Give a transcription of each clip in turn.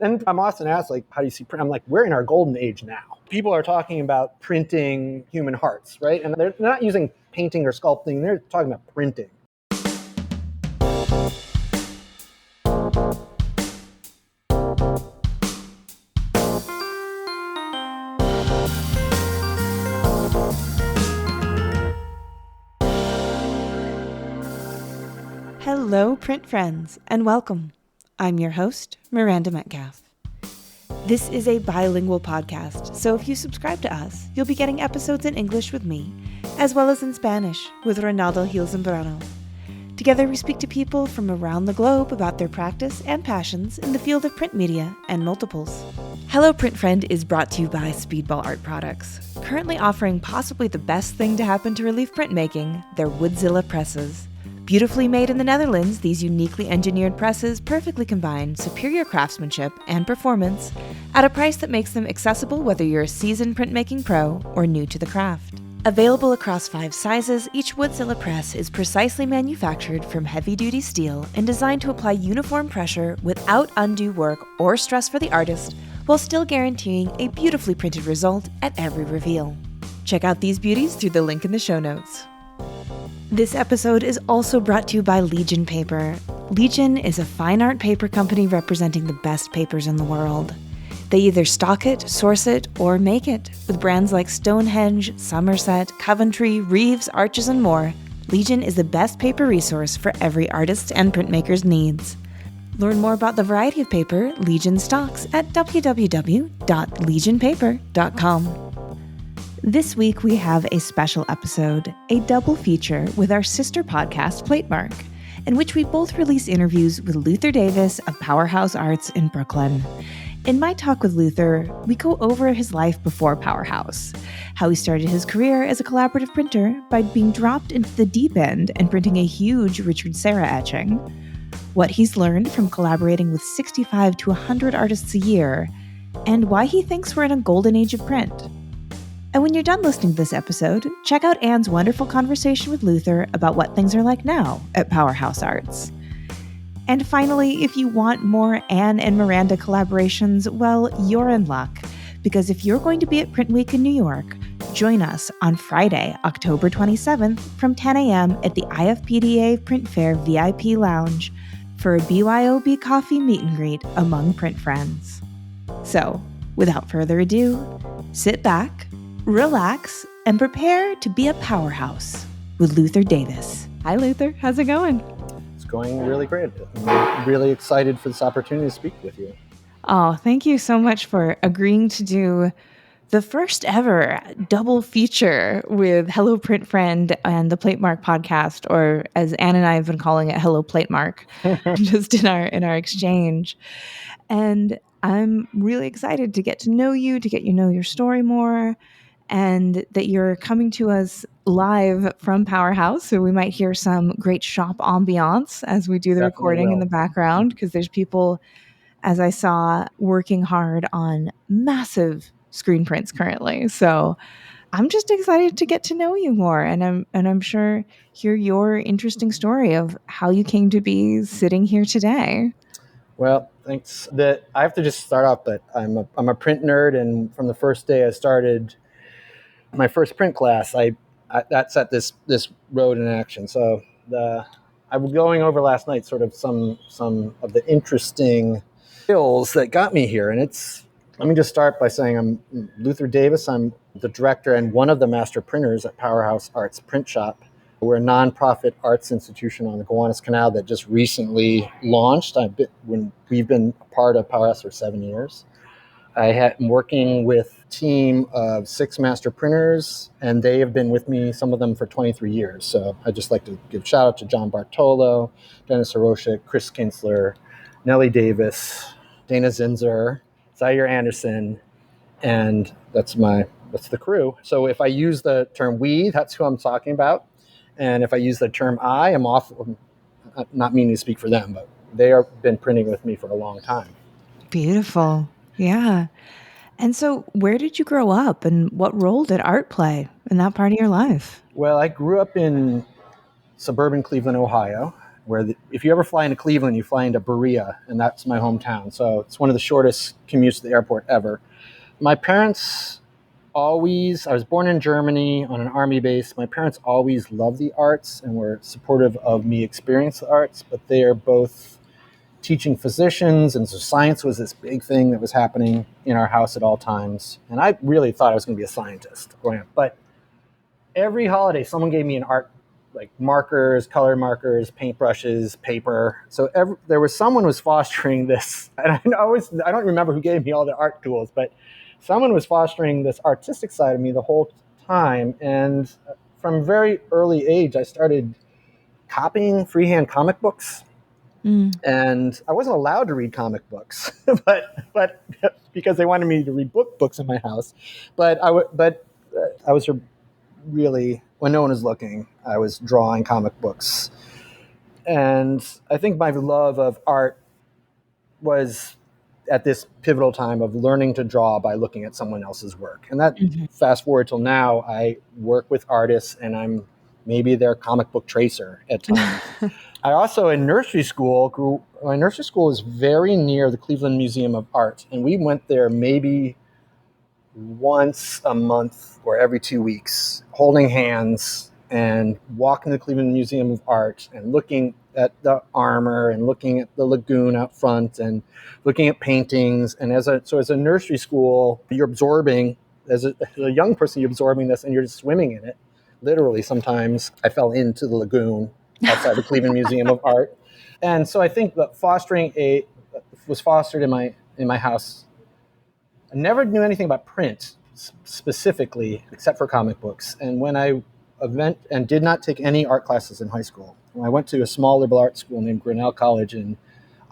And I'm often asked, like, how do you see print? I'm like, we're in our golden age now. People are talking about printing human hearts, right? And they're not using painting or sculpting. They're talking about printing. Hello, print friends, and welcome. I'm your host, Miranda Metcalf. This is a bilingual podcast, so if you subscribe to us, you'll be getting episodes in English with me, as well as in Spanish with Ronaldo Zambrano. Together, we speak to people from around the globe about their practice and passions in the field of print media and multiples. Hello, Print Friend is brought to you by Speedball Art Products, currently offering possibly the best thing to happen to relief printmaking, their Woodzilla presses. Beautifully made in the Netherlands, these uniquely engineered presses perfectly combine superior craftsmanship and performance at a price that makes them accessible whether you're a seasoned printmaking pro or new to the craft. Available across 5 sizes, each Woodzilla press is precisely manufactured from heavy-duty steel and designed to apply uniform pressure without undue work or stress for the artist, while still guaranteeing a beautifully printed result at every reveal. Check out these beauties through the link in the show notes. This episode is also brought to you by Legion Paper. Legion is a fine art paper company representing the best papers in the world. They either stock it, source it, or make it. With brands like Stonehenge, Somerset, Coventry, Reeves, Arches, and more, Legion is the best paper resource for every artist and printmaker's needs. Learn more about the variety of paper Legion stocks at www.legionpaper.com. This week, we have a special episode, a double feature with our sister podcast, Platemark, in which we both release interviews with Luther Davis of Powerhouse Arts in Brooklyn. In my talk with Luther, we go over his life before Powerhouse, how he started his career as a collaborative printer by being dropped into the deep end and printing a huge Richard Serra etching, what he's learned from collaborating with 65 to 100 artists a year, and why he thinks we're in a golden age of print. And when you're done listening to this episode, check out Anne's wonderful conversation with Luther about what things are like now at Powerhouse Arts. And finally, if you want more Anne and Miranda collaborations, well, you're in luck. Because if you're going to be at Print Week in New York, join us on Friday, October 27th from 10 a.m. at the IFPDA Print Fair VIP Lounge for a BYOB coffee meet and greet among print friends. So, without further ado, sit back, relax, and prepare to be a powerhouse with Luther Davis. Hi, Luther. How's it going? It's going really great. I'm really excited for this opportunity to speak with you. Oh, thank you so much for agreeing to do the first ever double feature with Hello Print Friend and the Platemark podcast, or as Anne and I have been calling it, Hello Platemark, just in our exchange. And I'm really excited to get to know you, to get you know your story more, and that you're coming to us live from Powerhouse. So we might hear some great shop ambiance as we do the Definitely recording in will. the background, because there's people, as I saw, working hard on massive screen prints currently. So I'm just excited to get to know you more, and I'm sure hear your interesting story of how you came to be sitting here today. Well, thanks. I have to just start off that I'm a print nerd, and from the first day I started my first print class, that set this road in action. So I was going over last night sort of some of the interesting skills that got me here, and let me just start by saying I'm Luther Davis. I'm the director and one of the master printers at Powerhouse Arts Print Shop. We're a nonprofit arts institution on the Gowanus Canal that just recently launched. We've been a part of Powerhouse for 7 years. I'm working with a team of 6 master printers, and they have been with me, some of them for 23 years. So I'd just like to give a shout out to John Bartolo, Dennis Hiroshik, Chris Kinsler, Nellie Davis, Dana Zinzer, Zaire Anderson, and that's the crew. So if I use the term we, that's who I'm talking about. And if I use the term I, I'm not meaning to speak for them, but they have been printing with me for a long time. Beautiful. Yeah. And so where did you grow up, and what role did art play in that part of your life? Well, I grew up in suburban Cleveland, Ohio, if you ever fly into Cleveland, you fly into Berea, and that's my hometown. So it's one of the shortest commutes to the airport ever. My parents I was born in Germany on an army base. My parents always loved the arts and were supportive of me experiencing the arts, but they are both teaching physicians, and so science was this big thing that was happening in our house at all times. And I really thought I was going to be a scientist growing up. But every holiday, someone gave me an art, like markers, color markers, paintbrushes, paper. So someone was fostering this, and I don't remember who gave me all the art tools, but someone was fostering this artistic side of me the whole time. And from a very early age, I started copying freehand comic books. And I wasn't allowed to read comic books, but because they wanted me to read books in my house. But I was really, when no one was looking, I was drawing comic books. And I think my love of art was at this pivotal time of learning to draw by looking at someone else's work. And that fast forward till now, I work with artists and I'm maybe their comic book tracer at times. I also, in nursery school, my nursery school was very near the Cleveland Museum of Art. And we went there maybe once a month or every 2 weeks, holding hands and walking to the Cleveland Museum of Art and looking at the armor and looking at the lagoon out front and looking at paintings. And as a nursery school, you're absorbing, as a young person, you're absorbing this and you're just swimming in it. Literally, sometimes I fell into the lagoon outside the Cleveland Museum of Art. And so I think that was fostered in my house. I never knew anything about print specifically, except for comic books. And when I did not take any art classes in high school, I went to a small liberal arts school named Grinnell College in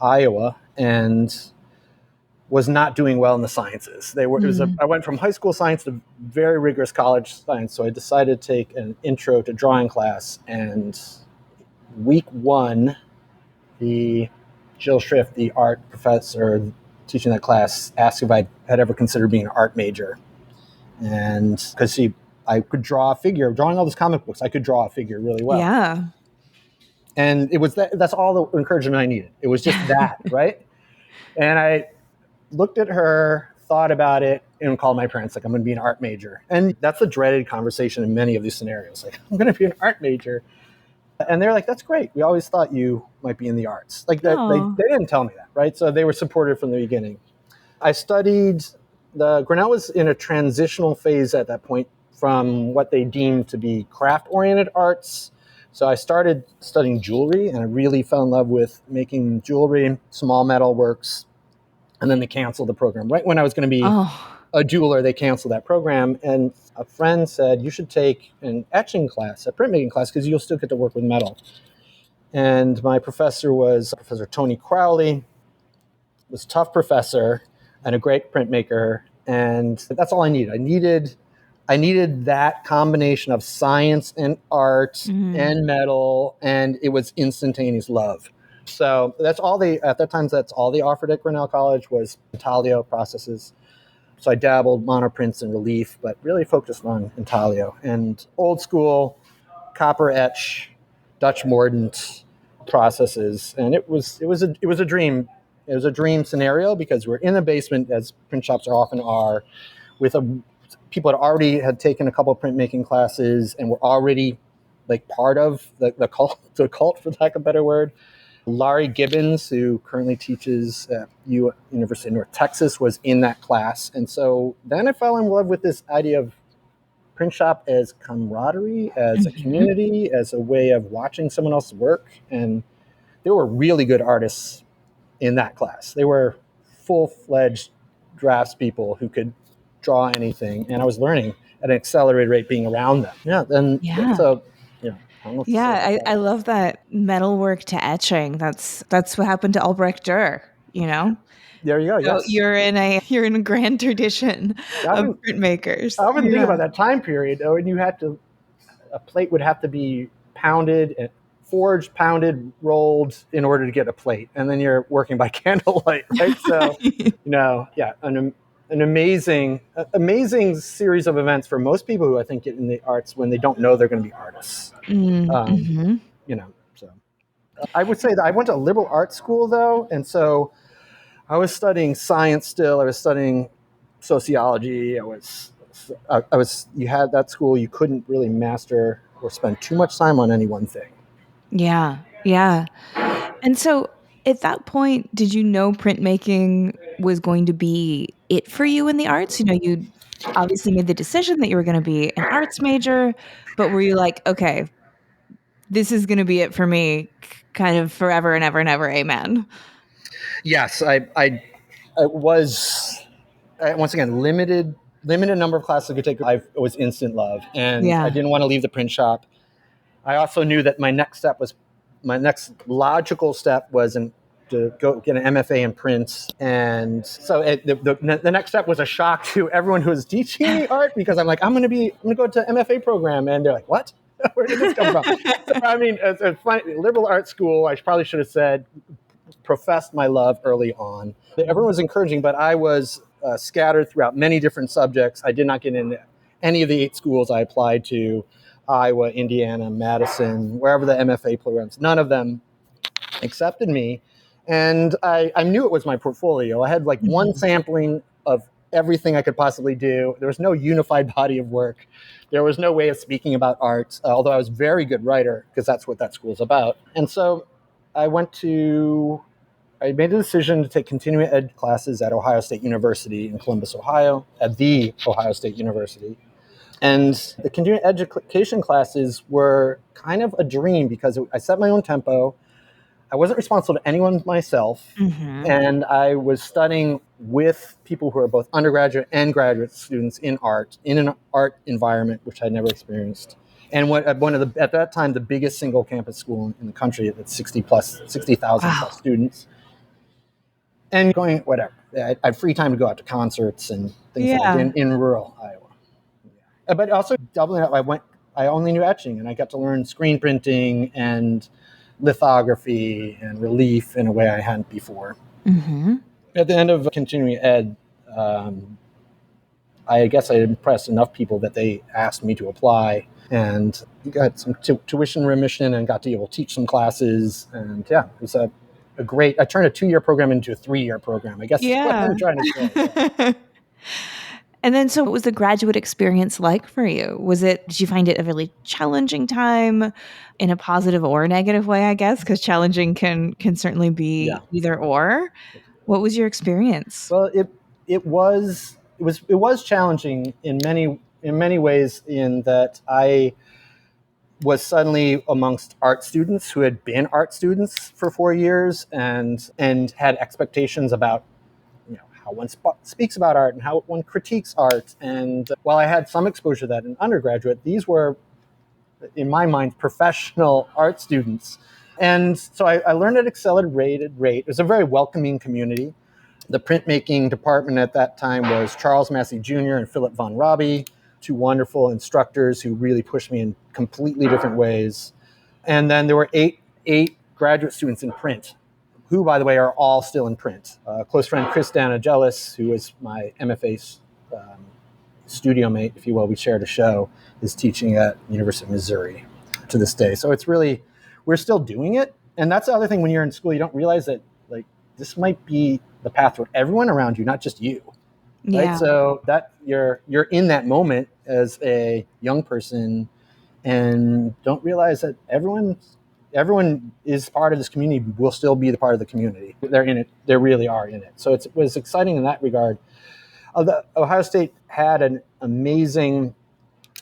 Iowa, and was not doing well in the sciences. I went from high school science to very rigorous college science, so I decided to take an intro to drawing class. And week one, Jill Schrift, the art professor teaching that class, asked if I had ever considered being an art major. And because I could draw a figure, drawing all those comic books, I could draw a figure really well. Yeah. And that's all the encouragement I needed. It was just that, right? And I looked at her, thought about it, and called my parents, like, I'm going to be an art major. And that's a dreaded conversation in many of these scenarios. Like, I'm going to be an art major. And they're like, that's great. We always thought you might be in the arts. Like, they didn't tell me that, right? So they were supportive from the beginning. I studied, Grinnell was in a transitional phase at that point from what they deemed to be craft-oriented arts. So I started studying jewelry, and I really fell in love with making jewelry, small metal works. And then they canceled the program. Right when I was going to be a jeweler, they canceled that program. And a friend said, you should take an etching class, a printmaking class, because you'll still get to work with metal. And my professor was Professor Tony Crowley, was a tough professor and a great printmaker. And that's all I needed. I needed that combination of science and art and metal, and it was instantaneous love. So that's all that's all they offered at Grinnell College was intaglio processes. So I dabbled monoprints and relief, but really focused on intaglio and old school copper etch, Dutch mordant processes. And it was a dream. It was a dream scenario because we're in the basement, as print shops often are, with people had taken a couple of printmaking classes and were already like part of the cult, for lack of a better word. Laurie Gibbons, who currently teaches at University of North Texas, was in that class. And so then I fell in love with this idea of print shop as camaraderie, as a community, as a way of watching someone else's work. And there were really good artists in that class. They were full-fledged draftspeople who could draw anything. And I was learning at an accelerated rate being around them. So, I love that metalwork to etching. That's what happened to Albrecht Dürer, you know? There you go. So yes. you're in a grand tradition of printmakers. I often think about that time period, and a plate would have to be pounded and forged, pounded, rolled in order to get a plate. And then you're working by candlelight, right? So, an amazing series of events for most people who I think get in the arts when they don't know they're going to be artists. I would say that I went to a liberal arts school, though, and so I was studying science still. I was studying sociology. You had that school, you couldn't really master or spend too much time on any one thing. Yeah. Yeah. And so at that point, did you know printmaking was going to be it for you in the arts? You know, you obviously made the decision that you were going to be an arts major, but were you like, okay, this is going to be it for me, kind of forever and ever and ever, amen? Yes, I was once again limited number of classes I could take. I was instant love, and I Yeah. didn't want to leave the print shop. I also knew that my next logical step was to go get an MFA in print. And so the next step was a shock to everyone who was teaching me art, because I'm like, I'm going to go to MFA program. And they're like, what? Where did this come from? So, I mean, it's a funny, liberal arts school. I probably should have said, professed my love early on. Everyone was encouraging, but I was scattered throughout many different subjects. I did not get into any of the 8 schools I applied to: Iowa, Indiana, Madison, wherever the MFA programs. None of them accepted me. And I knew it was my portfolio. I had like one Mhm. sampling of everything I could possibly do. There was no unified body of work. There was no way of speaking about art, although I was a very good writer, because that's what that school's about. And so I I made the decision to take continuing ed classes at Ohio State University in Columbus, Ohio, at the Ohio State University. And the continuing education classes were kind of a dream, because I set my own tempo. I wasn't responsible to anyone myself. Mhm. And I was studying with people who are both undergraduate and graduate students in art, in an art environment, which I'd never experienced. And at that time, the biggest single campus school in the country, at 60,000 Wow. plus students. And going, whatever. I had free time to go out to concerts and things like that Yeah. in rural Iowa. But also doubling up, I only knew etching, and I got to learn screen printing and lithography and relief in a way I hadn't before. Mhm. At the end of continuing ed, um, I guess I impressed enough people that they asked me to apply, and got some tuition remission and got to be able to teach some classes. And yeah, it was a great. I turned a 2-year program into a 3-year program, I guess is what Yeah. I'm trying to say. Yeah. And then so what was the graduate experience like for you? Did you find it a really challenging time in a positive or negative way, I guess? Because challenging can certainly Yeah. be either or. What was your experience? Well, it was challenging in many ways, in that I was suddenly amongst art students who had been art students for 4 years, and had expectations about, how one speaks about art and how one critiques art. And while I had some exposure to that in undergraduate, these were, in my mind, professional art students. And so I learned at accelerated rate. It was a very welcoming community. The printmaking department at that time was Charles Massey Jr. and Philip Von Robbie, 2 wonderful instructors who really pushed me in completely different ways. And then there were eight graduate students in print, who, by the way, are all still in print. A close friend, Chris Danagelis, who was my MFA studio mate, if you will, we shared a show, is teaching at University of Missouri to this day. So it's really, we're still doing it. And that's the other thing: when you're in school, you don't realize that, like, this might be the path for everyone around you, not just you. Right? Yeah. So that you're in that moment as a young person, and don't realize that everyone is part of this community, will still be the part of the community. They're in it. They really are in it. So it was exciting in that regard. Ohio State had an amazing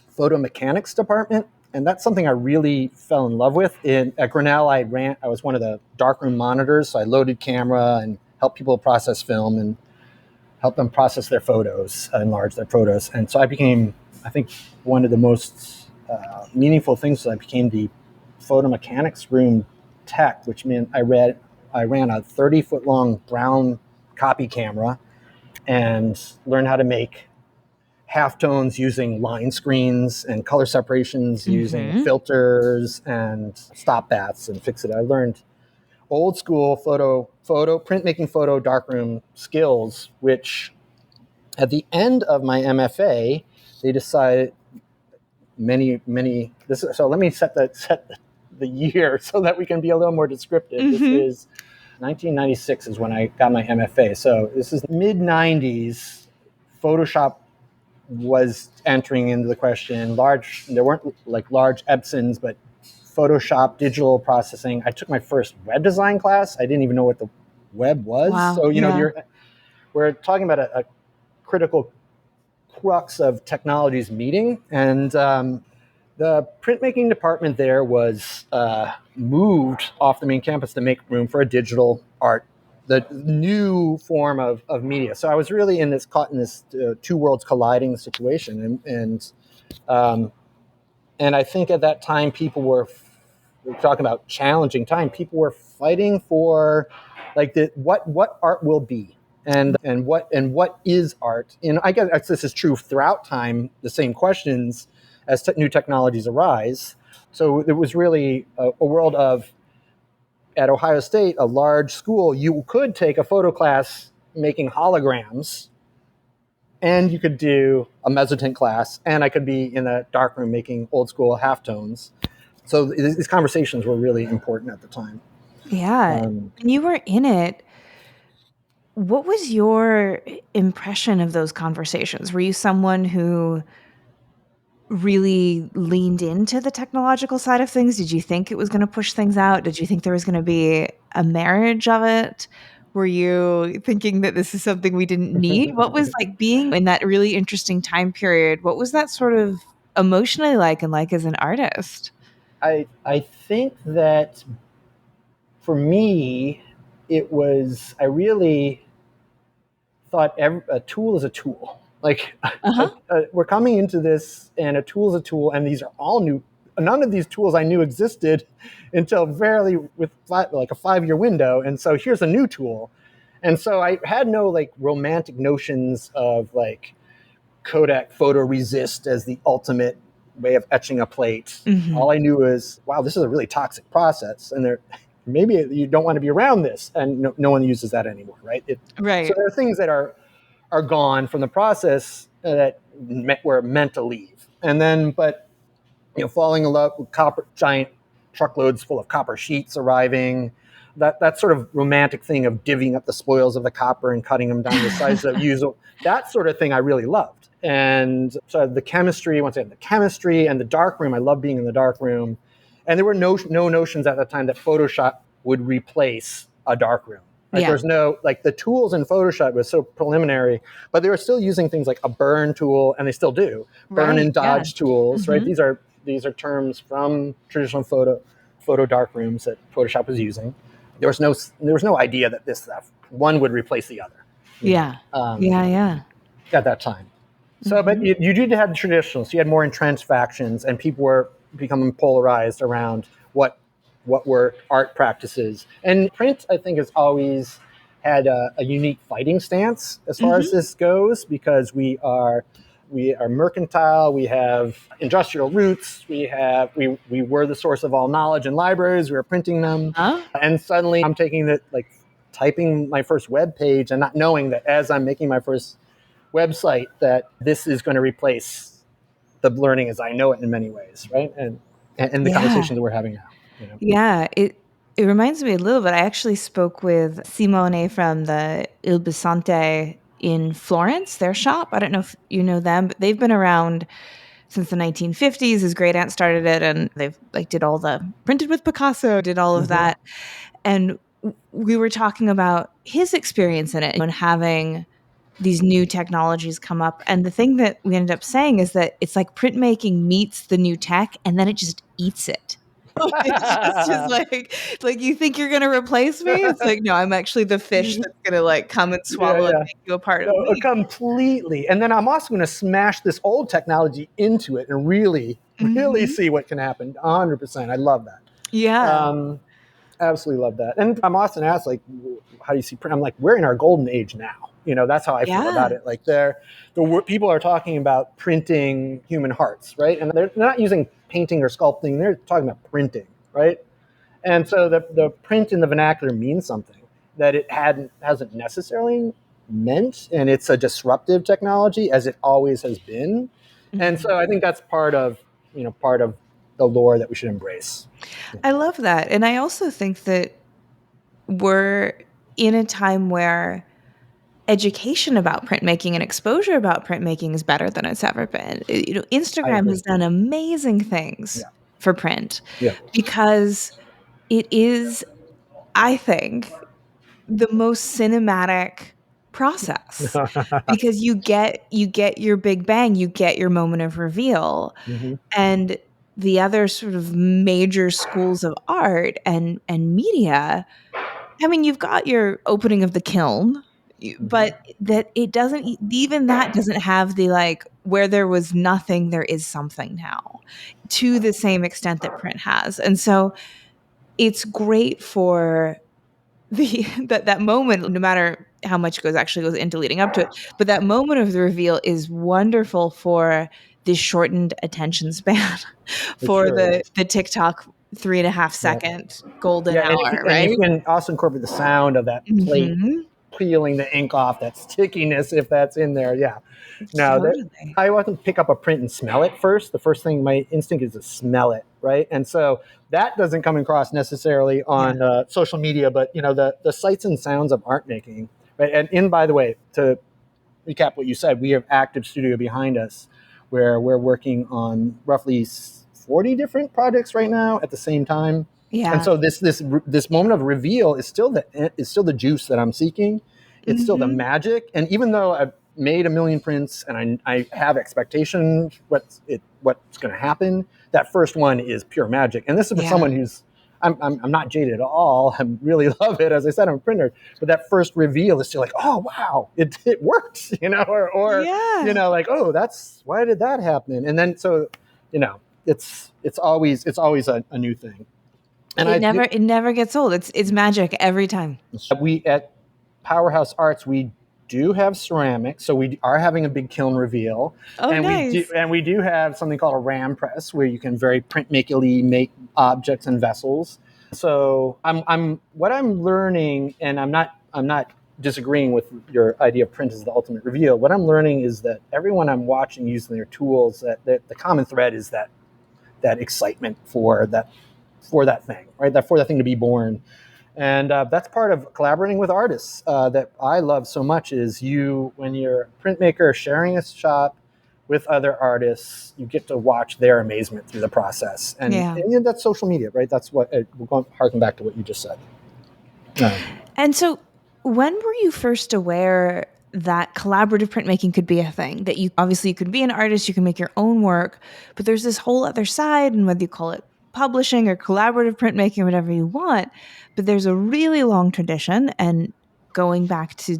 photo mechanics department, and that's something I really fell in love with. At Grinnell, I was one of the darkroom monitors, so I loaded camera and helped people process film and help them process their photos, enlarge their photos. And so I became, I think, one of the most meaningful things was I became the photo mechanics room tech, which meant I ran a 30-foot long brown copy camera and learned how to make halftones using line screens and color separations using Mhm. filters and stop bats and fix it. I learned old school printmaking photo darkroom skills, which at the end of my MFA, they decided so let me set the year so that we can be a little more descriptive. Mm-hmm. This is 1996 is when I got my MFA. So this is mid 90s. Photoshop was entering into the question. There weren't like large Epsons, but Photoshop, digital processing. I took my first web design class. I didn't even know what the web was. Wow. So, we're talking about a critical crux of technology's meeting. And the printmaking department there was moved off the main campus to make room for a digital art, the new form of media. So I was really caught in this two worlds colliding situation. And I think at that time, we're talking about challenging time. People were fighting for like what art will be and what is art. And I guess this is true throughout time, the same questions as new technologies arise. So it was really a world of, at Ohio State, a large school, you could take a photo class making holograms, and you could do a mezzotint class, and I could be in a darkroom making old school halftones. So these conversations were really important at the time. Yeah. And you were in it. What was your impression of those conversations? Were you someone who really leaned into the technological side of things? Did you think it was going to push things out? Did you think there was going to be a marriage of it? Were you thinking that this is something we didn't need? What was like being in that really interesting time period? What was that sort of emotionally like and like as an artist? I think that for me, I really thought a tool is a tool. Like we're coming into this, and a tool is a tool, and these are all new. None of these tools I knew existed until with like a 5-year window. And so here's a new tool. And so I had no like romantic notions of like Kodak photoresist as the ultimate way of etching a plate. Mm-hmm. All I knew was, wow, this is a really toxic process, and maybe you don't want to be around this, and no one uses that anymore, right? Right. So there are things that are gone from the process that were meant to leave, and then, but falling in love with giant truckloads full of copper sheets arriving. That sort of romantic thing of divvying up the spoils of the copper and cutting them down to the size of usable, that sort of thing I really loved. And so the chemistry and the dark room, I love being in the dark room. And there were no notions at the time that Photoshop would replace a dark room. Like there's no, like the tools in Photoshop was so preliminary, but they were still using things like a burn tool, and they still do. Burn and dodge tools, right? These are terms from traditional photo dark rooms that Photoshop was using. There was no idea that this stuff, one would replace the other. At that time. So, but you did have the traditionals. You had more entrenched factions, and people were becoming polarized around what were art practices. And print, I think, has always had a unique fighting stance as far as this goes, because we are mercantile, we have industrial roots, we were the source of all knowledge in libraries, we were printing them. And suddenly I'm typing my first web page and not knowing that as I'm making my first website that this is going to replace the learning as I know it in many ways, right? And the conversations that we're having now. Yeah, it reminds me a little bit. I actually spoke with Simone from the Il Bisonte in Florence, their shop. I don't know if you know them, but they've been around since the 1950s. His great aunt started it, and they've did all the printed with Picasso, did all of that. And we were talking about his experience in it and having these new technologies come up. And the thing that we ended up saying is that it's like printmaking meets the new tech, and then it just eats it. It's just like you think you're gonna replace me? It's like, no, I'm actually the fish that's gonna come and swallow and make you a part of me. Completely. And then I'm also gonna smash this old technology into it and really see what can happen. 100%. I love that. Yeah. Absolutely love that. And I'm often asked, like, how do you see print? I'm like, we're in our golden age now. That's how I feel about it. Like people are talking about printing human hearts, right? And they're not using painting or sculpting. They're talking about printing, right? And so the print in the vernacular means something that it hasn't necessarily meant, and it's a disruptive technology as it always has been. And so I think that's part of the lore that we should embrace. I love that. And I also think that we're in a time where education about printmaking and exposure about printmaking is better than it's ever been. I Instagram agree. has done amazing things Yeah. for print Yeah. because it is, I think, the most cinematic process because you get your big bang, you get your moment of reveal. Hmm. And the other sort of major schools of art and media, I mean, you've got your opening of the kiln, Hmm. but that it doesn't even that doesn't have the, like, where there was nothing, there is something now, to the same extent that print has. And so it's great for the that moment, no matter how much goes into leading up to it, but that moment of the reveal is wonderful for this shortened attention span, It for sure the is. TikTok 3.5 Yeah. second golden Yeah. hour, And you right? can also incorporate the sound of that plate Mhm. peeling the ink off, that stickiness, if that's in there. Yeah. No, that Totally. I often pick up a print and smell it first. The first thing, my instinct is to smell it, right? And so that doesn't come across necessarily Yeah. on social media, but the sights and sounds of art making, right? And by the way, to recap what you said, we have active studio behind us where we're working on roughly 40 different projects right now at the same time. And Yeah. so this moment of reveal is still the juice that I'm seeking. It's still the Mhm. magic. And even though I've made a million prints and I have expectations what's going to happen, that first one is pure magic. And this is for Yeah. someone who's I'm not jaded at all. I really love it. As I said, I'm a printer. But that first reveal is still like, oh wow, it worked, or Yeah. like, oh, that's why did that happen? And then so, it's always a new thing. And It never gets old. It's magic every time. we at Powerhouse Arts, we do have ceramics, so we are having a big kiln reveal, Oh, and nice. we do have something called a ram press where you can very printmakily make objects and vessels. So I'm what I'm learning, and I'm not disagreeing with your idea of print as the ultimate reveal. What I'm learning is that everyone I'm watching using their tools, that the common thread is that excitement for that thing, right? That for that thing to be born. And that's part of collaborating with artists that I love so much is when you're a printmaker sharing a shop with other artists, you get to watch their amazement through the process. Yeah. And that's social media, right? That's what, we're going to harken back to what you just said. And so, when were you first aware that collaborative printmaking could be a thing? That you could be an artist, you can make your own work, but there's this whole other side, and whether you call it publishing or collaborative printmaking, whatever you want, but there's a really long tradition. And going back to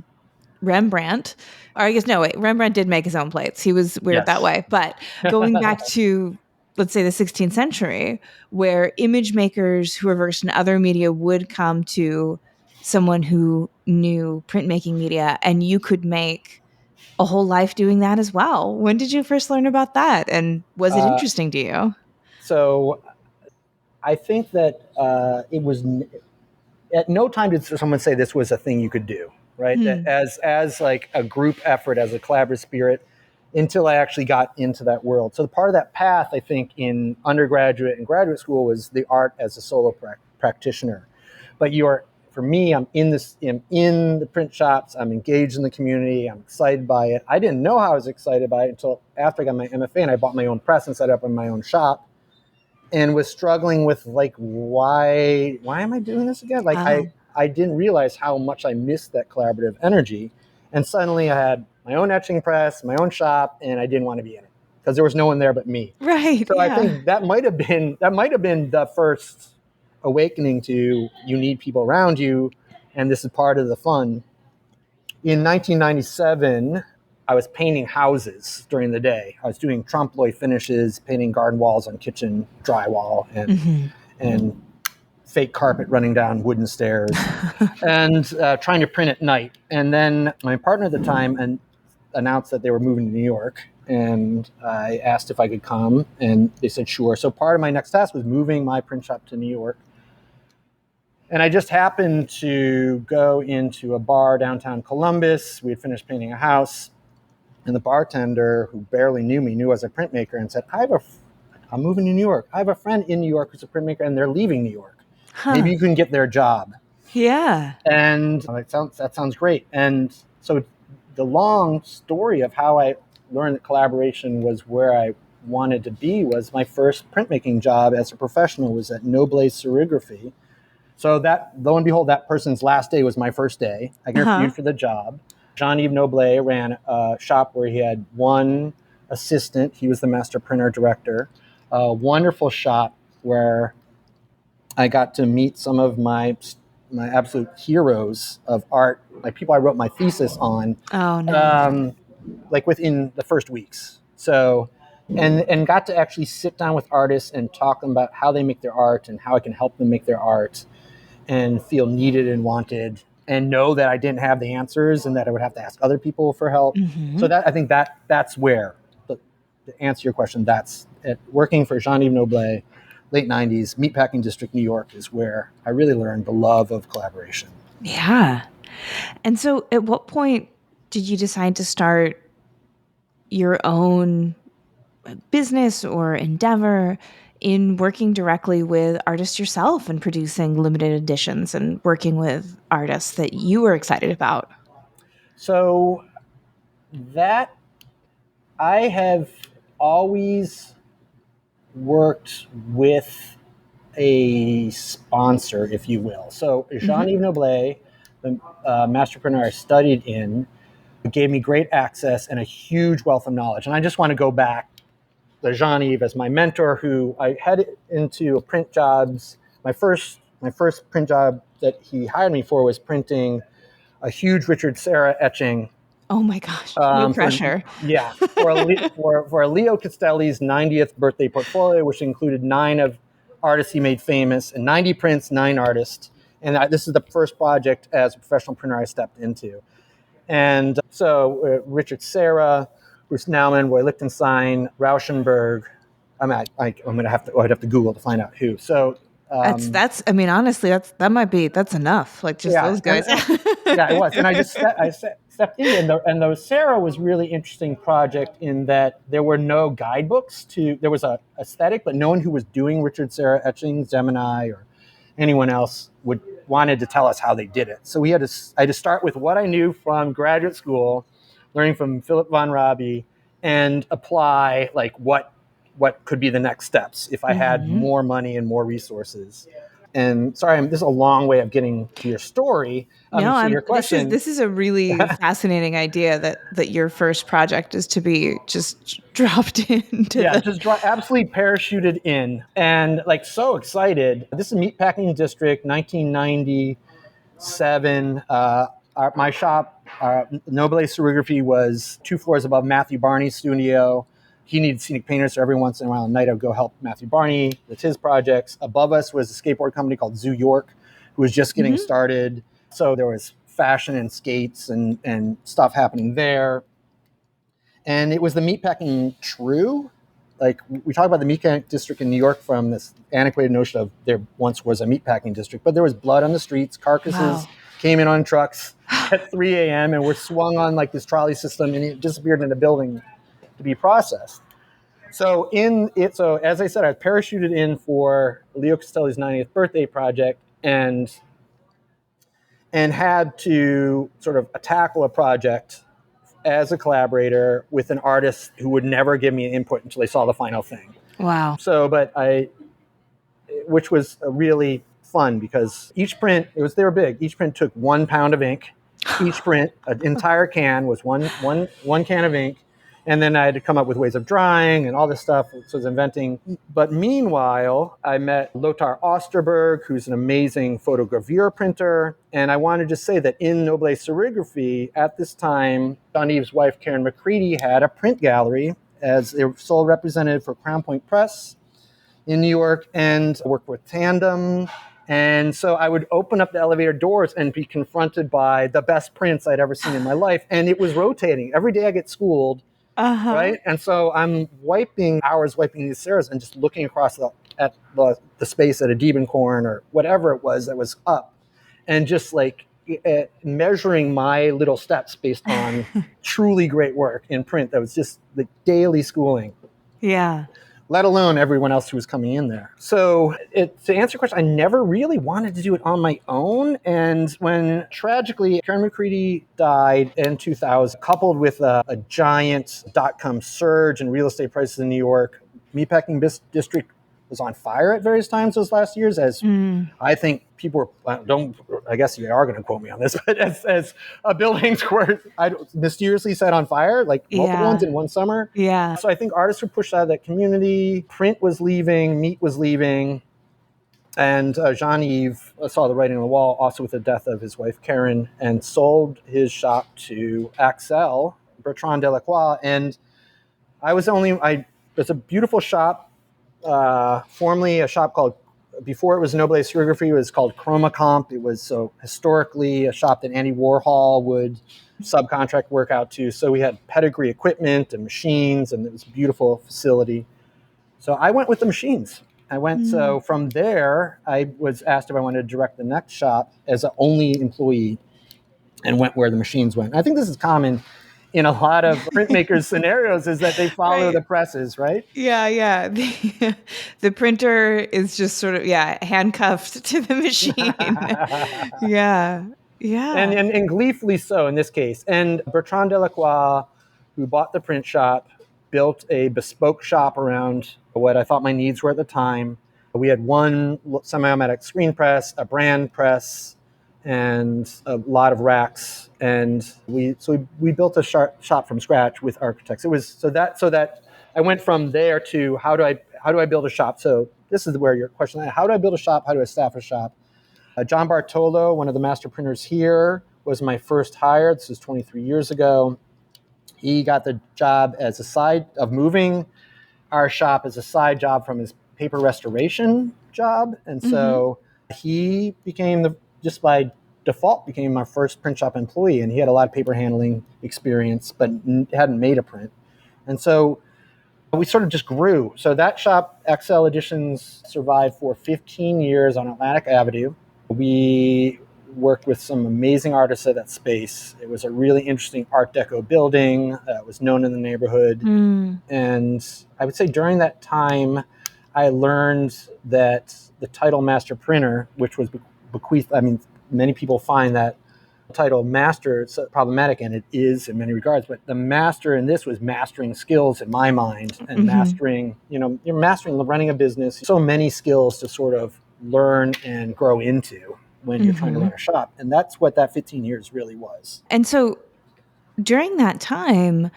Rembrandt, or I guess no, wait, Rembrandt did make his own plates. He was weird that Yes. way. But going back to, let's say, the 16th century, where image makers who are versed in other media would come to someone who knew printmaking media, and you could make a whole life doing that as well. When did you first learn about that? And was it Uh, interesting to you? so I think that it was at no time did someone say this was a thing you could do, right? That Hmm. as like a group effort, as a collaborative spirit, until I actually got into that world. So the part of that path, I think, in undergraduate and graduate school was the art as a solo practitioner. But for me, I'm in the print shops. I'm engaged in the community. I'm excited by it. I didn't know how I was excited by it until after I got my MFA and I bought my own press and set up in my own shop and was struggling with like why am I doing this again? Like I Oh, I didn't realize how much I missed that collaborative energy, and suddenly I had my own etching press, my own shop, and I didn't want to be in it because there was no one there but me. right. So I Yeah. think that might have been the first awakening to you need people around you, and this is part of the fun. In 1997, I was painting houses during the day. I was doing trompe l'oeil finishes, painting garden walls on kitchen drywall, Hmm. and fake carpet running down wooden stairs, and trying to print at night. And then my partner at the time announced that they were moving to New York, and I asked if I could come, and they said sure. So part of my next task was moving my print shop to New York. And I just happened to go into a bar downtown Columbus. We had finished painting a house, and the bartender, who barely knew me, knew I was a printmaker, and said, I'm moving to New York. I have a friend in New York who's a printmaker, and they're leaving New York. Maybe Huh. you can get their job. Yeah. And that sounds great. And so the long story of how I learned that collaboration was where I wanted to be was my first printmaking job as a professional was at Noble Serigraphy. So that, lo and behold, that person's last day was my first day. I Uh-huh. interviewed for the job. Jean-Yves Noblet ran a shop where he had one assistant. He was the master printer director. A wonderful shop where I got to meet some of my absolute heroes of art, like people I wrote my thesis on, Oh, nice. um, like within the first weeks. So, and got to actually sit down with artists and talk about how they make their art and how I can help them make their art and feel needed and wanted and know that I didn't have the answers and that I would have to ask other people for help. Mm-hmm. So that I think that's where, to answer your question, that's it. Working for Jean-Yves Noblet, late 90s, Meatpacking District, New York is where I really learned the love of collaboration. Yeah. And so at what point did you decide to start your own business or endeavor in working directly with artists yourself and producing limited editions and working with artists that you were excited about? So that I have always worked with a sponsor, if you will. So Mm-hmm. Jean-Yves Noblet, the master printer I studied in, gave me great access and a huge wealth of knowledge. And I just want to go back to Jean-Yves as my mentor, who I had into print jobs. My first print job that he hired me for was printing a huge Richard Serra etching Oh my gosh, no for pressure. yeah for Leo Castelli's 90th birthday portfolio, which included 9 of artists he made famous and 90 prints, 9 artists. And this is the first project as a professional printer I stepped into. And so Richard Serra, Bruce Nauman, Roy Lichtenstein, Rauschenberg. I'd have to Google to find out who. So That's I mean, honestly, that's enough. Like just yeah, those guys. yeah, it was. And stepped in, and the Sarah was really interesting project in that there were no guidebooks to. There was a aesthetic, but no one who was doing Richard Serra etchings, Gemini, or anyone else wanted to tell us how they did it. So I had to start with what I knew from graduate school, learning from Philip von Rabi, and apply like what could be the next steps if I had Hmm. more money and more resources. And sorry, this is a long way of getting to your story. No, To I'm your question, this is a really fascinating idea that your first project is to be just dropped into yeah, the. just absolutely parachuted in and like so excited. This is Meatpacking District, 1997. My shop, Nobile Serigraphy, was 2 floors above Matthew Barney's studio. He needed scenic painters, so every once in a while at night I would go help Matthew Barney with his projects. Above us was a skateboard company called Zoo York, who was just getting Mhm. started. So there was fashion and skates and stuff happening there. And it was the meatpacking true. Like we talk about the meatpacking district in New York from this antiquated notion of there once was a meatpacking district, but there was blood on the streets, carcasses Wow. came in on trucks at 3 a.m. and were swung on like this trolley system and it disappeared in a building to be processed. So as I said, I parachuted in for Leo Castelli's 90th birthday project and had to sort of tackle a project as a collaborator with an artist who would never give me an input until they saw the final thing. Wow. Which was really fun because they were big. Each print took 1 pound of ink. Each print, an entire can was one can of ink. And then I had to come up with ways of drying and all this stuff. So I was inventing. But meanwhile, I met Lothar Osterberg, who's an amazing photogravure printer. And I wanted to say that in Noble Serigraphy, at this time, Jean-Yves' wife, Karen McCready, had a print gallery as a sole representative for Crown Point Press in New York and worked with Tandem. And so I would open up the elevator doors and be confronted by the best prints I'd ever seen in my life. And it was rotating. Every day I get schooled, Uh-huh. right? And so I'm wiping these Serras and just looking across at the space at a Diebenkorn or whatever it was that was up. And just like measuring my little steps based on truly great work in print that was just the daily schooling. Yeah. let alone everyone else who was coming in there. So to answer your question, I never really wanted to do it on my own. And when tragically Karen McCready died in 2000, coupled with a giant dot-com surge in real estate prices in New York, Meatpacking District was on fire at various times those last years, as I think people were, I guess you are going to quote me on this, but as buildings were mysteriously set on fire, like multiple ones in one summer. Yeah. So I think artists were pushed out of that community. Print was leaving, meat was leaving. And Jean-Yves saw the writing on the wall, also with the death of his wife, Karen, and sold his shop to Axel, Bertrand Delacroix. And it's a beautiful shop. Formerly a shop called, before it was Noble Serigraphy, it was called Chromacomp. It was so historically a shop that Andy Warhol would subcontract work out to. So we had pedigree equipment and machines, and it was a beautiful facility. So I went with the machines. So from there, I was asked if I wanted to direct the next shop as an only employee, and went where the machines went. I think this is common in a lot of printmakers' scenarios, is that they follow the presses, right? Yeah. The printer is just sort of, handcuffed to the machine. Yeah. And gleefully so in this case. And Bertrand Delacroix, who bought the print shop, built a bespoke shop around what I thought my needs were at the time. We had one semi-automatic screen press, a brand press, and a lot of racks. And we built a shop from scratch with architects. It was so that I went from there to how do I build a shop? So this is where your question is, how do I build a shop? How do I staff a shop? John Bartolo, one of the master printers here, was my first hire. This was 23 years ago. He got the job as a side of moving our shop as a side job from his paper restoration job. And so he just by default, became our first print shop employee. And he had a lot of paper handling experience, but hadn't made a print. And so we sort of just grew. So that shop, XL Editions, survived for 15 years on Atlantic Avenue. We worked with some amazing artists at that space. It was a really interesting Art Deco building that was known in the neighborhood. And I would say during that time, I learned that the title master printer, which was bequeathed, many people find that title master is problematic, and it is in many regards, but the master in this was mastering skills in my mind, and mastering, you're mastering running a business. So many skills to sort of learn and grow into when you're trying to run a shop. And that's what that 15 years really was. And so during that time,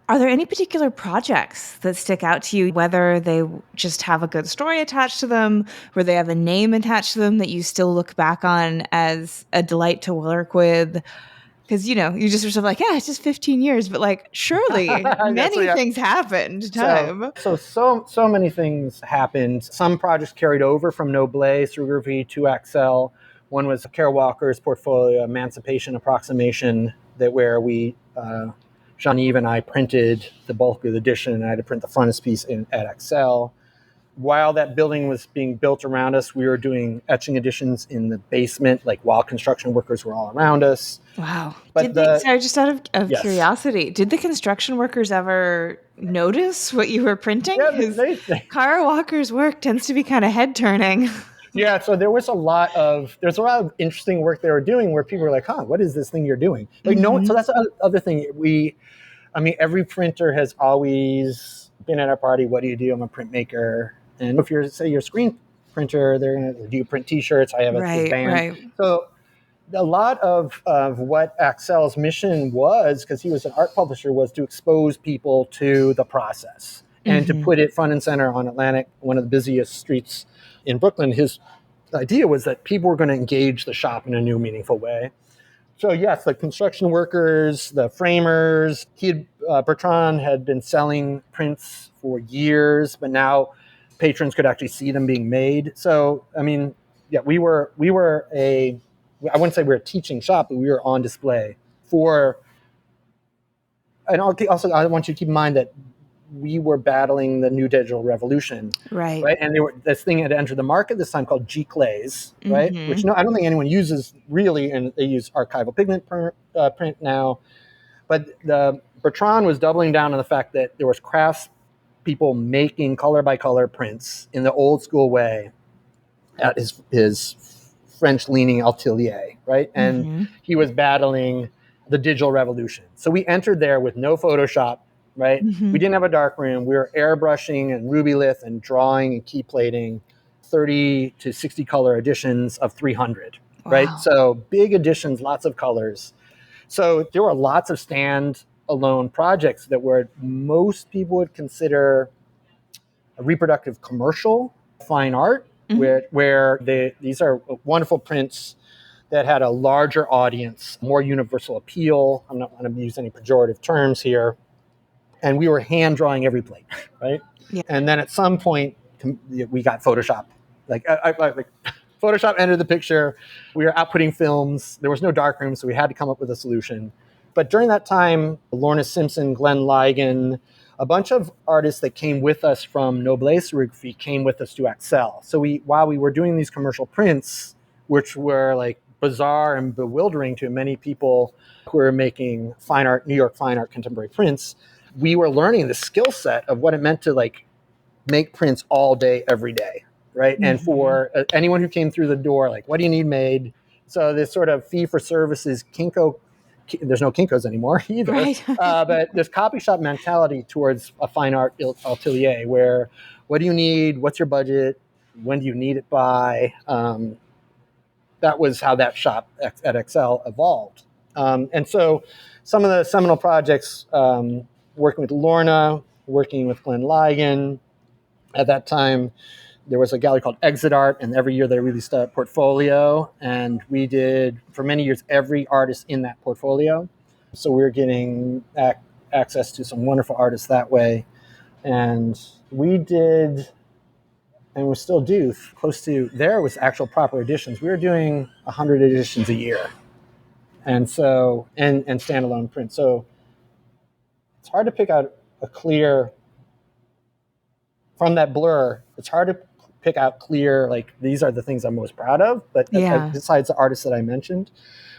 are there any particular projects that stick out to you, whether they just have a good story attached to them, or they have a name attached to them that you still look back on as a delight to work with? Because, you just are sort of like, it's just 15 years, but surely many things happened to time. So many things happened. Some projects carried over from Noble Serigraphy to Axel. One was Kara Walker's portfolio, Emancipation Approximation, where we, Jean-Yves and I printed the bulk of the edition, and I had to print the frontispiece at Axel. While that building was being built around us, we were doing etching editions in the basement, while construction workers were all around us. Wow. But just out of curiosity, did the construction workers ever notice what you were printing? Yeah, Kara Walker's work tends to be kind of head-turning. Yeah, so there's a lot of interesting work they were doing where people were like, what is this thing you're doing? No, so that's the other thing. Every printer has always been at our party. What do you do? I'm a printmaker. And if you're a screen printer, they're going to, do you print t-shirts? I have a band. Right. So a lot of what Axel's mission was, because he was an art publisher, was to expose people to the process and to put it front and center on Atlantic, one of the busiest streets in Brooklyn. His idea was that people were going to engage the shop in a new, meaningful way. So yes, the construction workers, the framers. Bertrand had been selling prints for years, but now patrons could actually see them being made. So we were I wouldn't say we were a teaching shop, but we were on display for. And also, I want you to keep in mind that we were battling the new digital revolution, right? And this thing had entered the market this time called G-Clays, right? Which I don't think anyone uses really, and they use archival pigment print now. But Bertrand was doubling down on the fact that there was crafts people making color by color prints in the old school way at his French leaning atelier, right? And Mm-hmm. he was battling the digital revolution. So we entered there with no Photoshop, right? Mm-hmm. We didn't have a darkroom. We were airbrushing and Rubylith and drawing and key plating 30 to 60 color editions of 300, right? Wow. So big editions, lots of colors. So there were lots of stand-alone projects that were most people would consider a reproductive commercial fine art, Mm-hmm. where these are wonderful prints that had a larger audience, more universal appeal. I'm not going to use any pejorative terms here. And we were hand drawing every plate, right? Yeah. And then at some point, we got Photoshop. Like Photoshop entered the picture. We were outputting films. There was no darkroom, so we had to come up with a solution. But during that time, Lorna Simpson, Glenn Ligon, a bunch of artists that came with us from Noblesse Serigraphy came with us to Excel. So while we were doing these commercial prints, which were like bizarre and bewildering to many people who were making fine art, New York fine art contemporary prints, we were learning the skill set of what it meant to like make prints all day, every day, right? Mm-hmm. And for anyone who came through the door, like, what do you need made? So this sort of fee for services, Kinko, there's no Kinkos anymore either, Right. but this copy shop mentality towards a fine art atelier where, what do you need? What's your budget? When do you need it by? That was how that shop at Excel evolved. And so some of the seminal projects, working with Lorna, working with Glenn Ligon. At that time, there was a gallery called Exit Art, and every year they released a portfolio. And we did, for many years, every artist in that portfolio. So we were getting access to some wonderful artists that way. And we did, and we still do, close to, there was actual proper editions. We were doing 100 editions a year. And so, and standalone print. So it's hard to pick out a clear, from that blur, it's hard to pick out clear, like, these are the things I'm most proud of. But Yeah. besides the artists that I mentioned,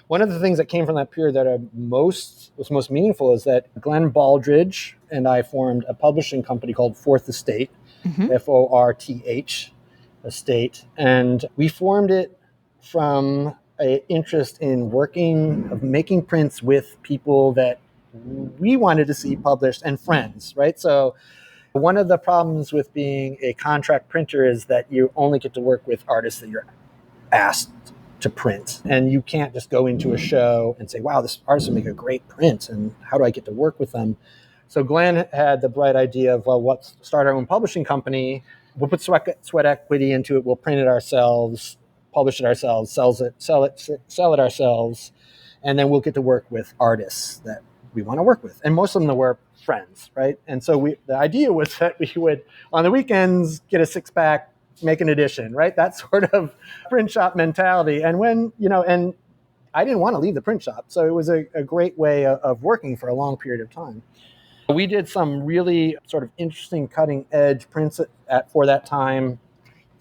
one of the things that came from that period that was most meaningful is that Glenn Baldridge and I formed a publishing company called Fourth Estate, Mm-hmm. FORTH Estate. And we formed it from an interest in making prints with people that we wanted to see published and friends, right? So one of the problems with being a contract printer is that you only get to work with artists that you're asked to print. And you can't just go into a show and say, wow, this artist will make a great print, and how do I get to work with them? So Glenn had the bright idea of, well, let's start our own publishing company. We'll put sweat equity into it. We'll print it ourselves, publish it ourselves, sell it ourselves. And then we'll get to work with artists that we want to work with. And most of them were friends, right? And so the idea was that we would, on the weekends, get a 6-pack, make an edition, right? That sort of print shop mentality. And and I didn't want to leave the print shop. So it was a great way of working for a long period of time. We did some really sort of interesting cutting edge prints for that time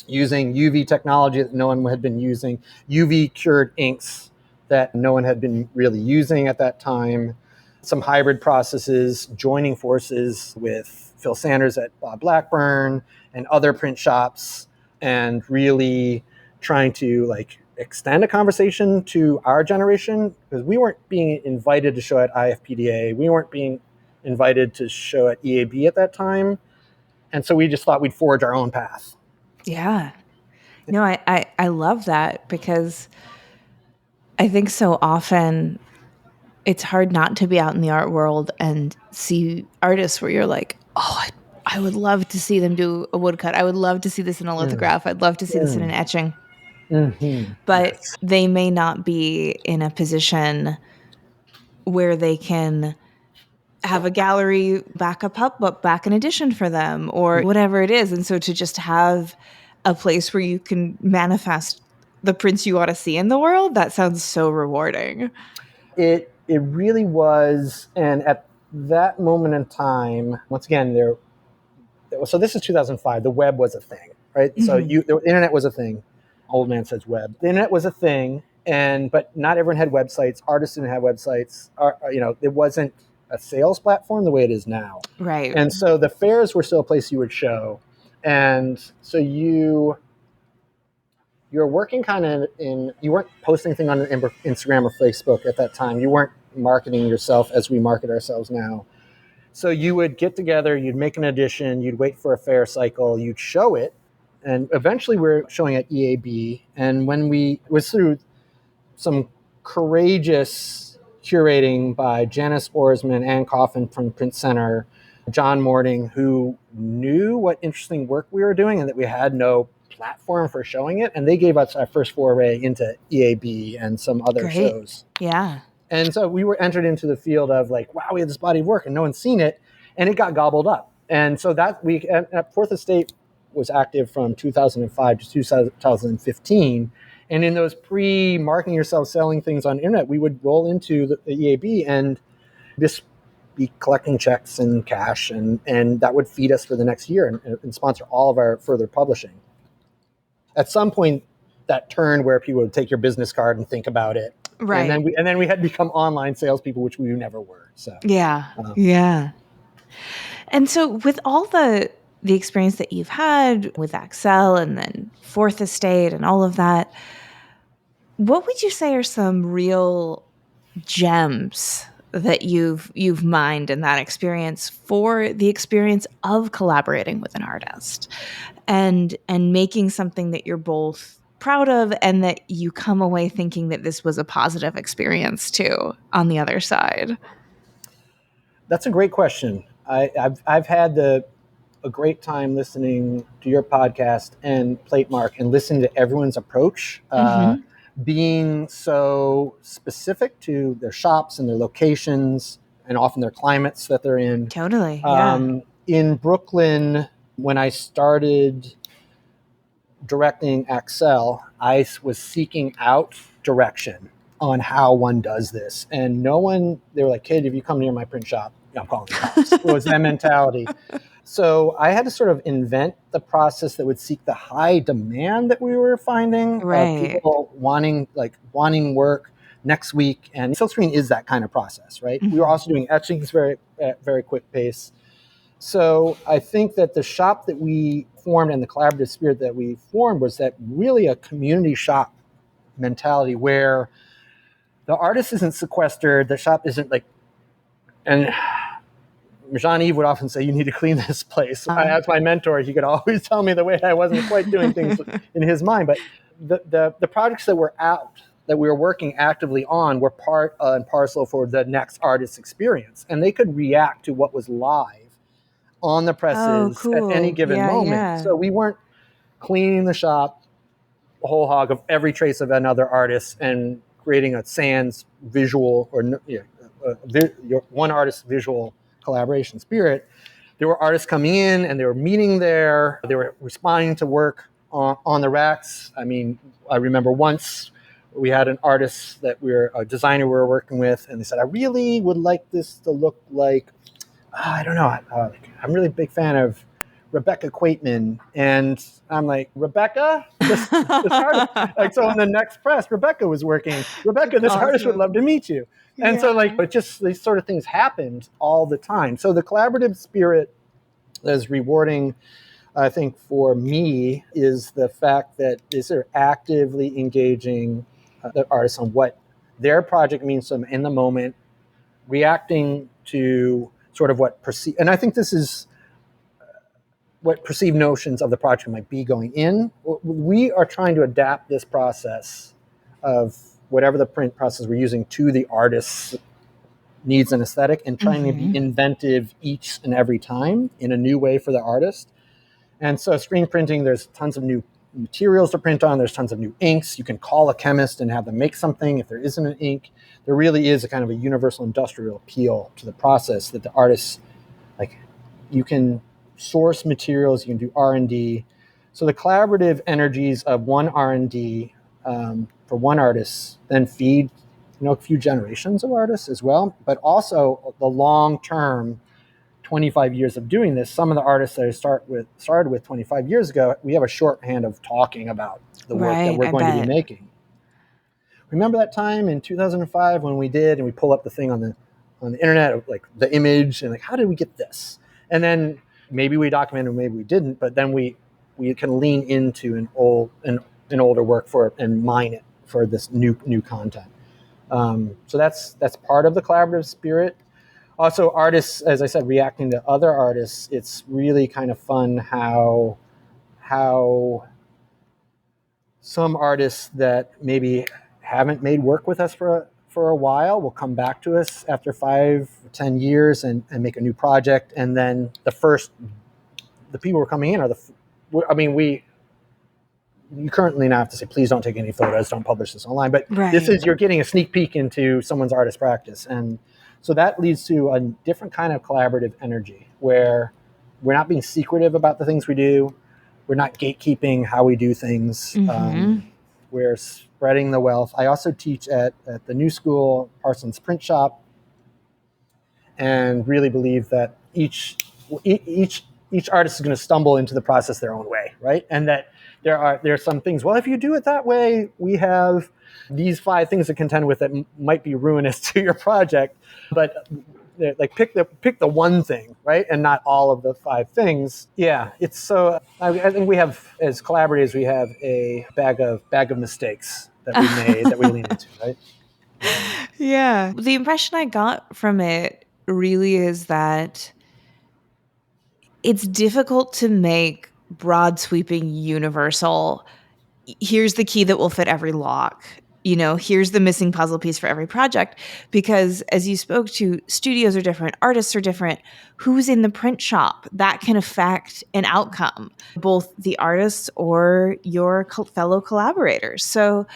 using UV technology that no one had been using, UV cured inks that no one had been really using at that time, some hybrid processes, joining forces with Phil Sanders at Bob Blackburn and other print shops, and really trying to like extend a conversation to our generation, because we weren't being invited to show at IFPDA. We weren't being invited to show at EAB at that time. And so we just thought we'd forge our own path. Yeah. No, I love that, because I think so often it's hard not to be out in the art world and see artists where you're like, oh, I would love to see them do a woodcut. I would love to see this in a lithograph. I'd love to see this in an etching. Mm-hmm. But Yes. they may not be in a position where they can have a gallery back an edition for them or whatever it is. And so to just have a place where you can manifest the prints you want to see in the world, that sounds so rewarding. It really was. And at that moment in time, once again, so this is 2005. The web was a thing, right? Mm-hmm. So the internet was a thing. Old man says web. The internet was a thing, but not everyone had websites. Artists didn't have websites. It wasn't a sales platform the way it is now. Right. And so the fairs were still a place you would show. And so you're working kind of you weren't posting things on Instagram or Facebook at that time. You weren't marketing yourself as we market ourselves now. So you would get together, you'd make an edition, you'd wait for a fair cycle, you'd show it. And eventually we're showing at EAB. And it was through some courageous curating by Janice Orsman, Ann Coffin from Print Center, John Morning, who knew what interesting work we were doing and that we had no platform for showing it. And they gave us our first foray into EAB and some other shows. Yeah. And so we were entered into the field of like, wow, we had this body of work and no one's seen it. And it got gobbled up. And so that we at Fourth Estate was active from 2005 to 2015. And in those pre-marketing yourself, selling things on the internet, we would roll into the EAB and just be collecting checks and cash, and that would feed us for the next year and sponsor all of our further publishing. At some point, that turned where people would take your business card and think about it. Right. And then we had become online salespeople, which we never were. So yeah. And so with all the experience that you've had with Axel and then Fourth Estate and all of that, what would you say are some real gems that you've mined in that experience for the experience of collaborating with an artist and making something that you're both proud of and that you come away thinking that this was a positive experience too on the other side? That's a great question. I've had a great time listening to your podcast and Platemark and listening to everyone's approach, being so specific to their shops and their locations and often their climates that they're in. Totally. Yeah. In Brooklyn, when I started directing Axel, I was seeking out direction on how one does this. And they were like, kid, if you come near my print shop, I'm calling the cops. It was that mentality. So I had to sort of invent the process that would seek the high demand that we were finding. Right. People wanting work next week. And silkscreen is that kind of process, right? We were also doing etchings very, very quick pace. So I think that the shop that we formed and the collaborative spirit that we formed was that really a community shop mentality where the artist isn't sequestered, the shop isn't like, and Jean-Yves would often say, you need to clean this place. As my mentor, he could always tell me the way I wasn't quite doing things in his mind. But the projects that we were working actively on were part and parcel for the next artist's experience. And they could react to what was live on the presses at any given moment. Yeah. So we weren't cleaning the shop whole hog of every trace of another artist and creating a sans visual or one artist's visual collaboration spirit. There were artists coming in and they were meeting there. They were responding to work on the racks. I mean, I remember once we had an artist a designer we were working with, and they said, I really would like this to look like, I don't know, I'm really a big fan of Rebecca Quaitman. And I'm like, Rebecca? This artist? Like, so in the next press, Rebecca was working. Rebecca, this artist would love to meet you. And so these sort of things happened all the time. So the collaborative spirit that is rewarding, I think, for me is the fact that they're actively engaging the artists on what their project means to them in the moment, reacting to sort of and I think this is what perceived notions of the project might be going in. We are trying to adapt this process of whatever the print process we're using to the artist's needs and aesthetic, and trying to be inventive each and every time in a new way for the artist. And so screen printing, there's tons of new materials to print on. There's tons of new inks. You can call a chemist and have them make something if there isn't an ink. There really is a kind of a universal industrial appeal to the process that the artists, like, you can source materials, you can do R&D. So the collaborative energies of one R&D for one artist then feed a few generations of artists as well, but also the long-term 25 years of doing this. Some of the artists that I started with 25 years ago, we have a shorthand of talking about the work that we're going to be making. Remember that time in 2005 when we did, and we pull up the thing on on the internet of like the image and like, how did we get this? And then maybe we documented, maybe we didn't, but then we can lean into an older work and mine it for this new content. So that's part of the collaborative spirit. Also, artists, as I said, reacting to other artists, it's really kind of fun how some artists that maybe haven't made work with us for a while will come back to us after 5 or 10 years and make a new project. And then the people who are coming in are you currently now have to say, please don't take any photos, don't publish this online. But you're getting a sneak peek into someone's artist practice. And so that leads to a different kind of collaborative energy where we're not being secretive about the things we do. We're not gatekeeping how we do things. We're spreading the wealth. I also teach at the new school, Parsons Print Shop, and really believe that each artist is going to stumble into the process their own way, right? And that there are some things, well, if you do it that way, we have these 5 things to contend with that might be ruinous to your project. But like pick the one thing, right? And not all of the 5 things. Yeah, it's so, I think we have, as collaborators, we have a bag of mistakes that we made that we lean into, right? Yeah. The impression I got from it really is that it's difficult to make broad sweeping universal, here's the key that will fit every lock. Here's the missing puzzle piece for every project. Because as you spoke to, studios are different, artists are different. Who's in the print shop? That can affect an outcome, both the artists or your fellow collaborators. So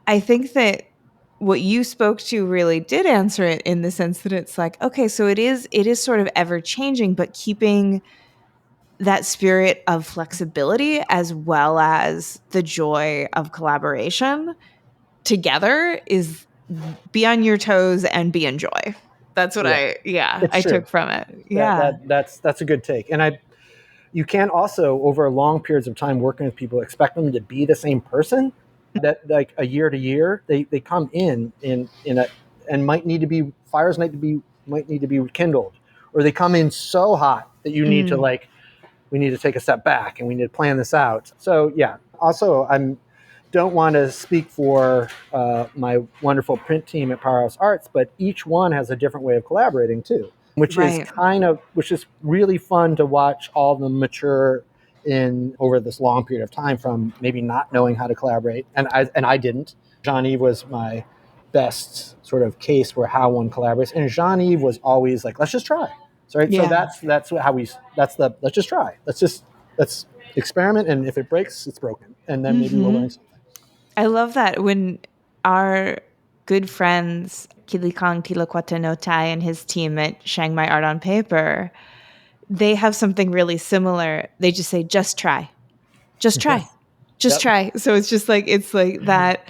I think that what you spoke to really did answer it in the sense that it's like, okay, so it is sort of ever changing, but keeping that spirit of flexibility as well as the joy of collaboration together is be on your toes and be in joy. That's what I took from it. Yeah. That's a good take. And you can also, over long periods of time working with people, expect them to be the same person. That like a year to year, they come in and might need to be rekindled, or they come in so hot that you need to we need to take a step back and we need to plan this out. So yeah. Also, don't want to speak for my wonderful print team at Powerhouse Arts, but each one has a different way of collaborating too, which is really fun to watch all of them mature over this long period of time, from maybe not knowing how to collaborate, and I didn't. Jean-Yves was my best sort of case for how one collaborates, and Jean-Yves was always like, let's just try. So, right? Yeah. So let's just try. Let's experiment, and if it breaks, it's broken, and then maybe we'll learn something. I love that when our good friends Kilikang Tilakwatanotai and his team at Chiang Mai Art on Paper, they have something really similar. They just say, just try. Just try. Yes. Just try. So it's just like, it's like that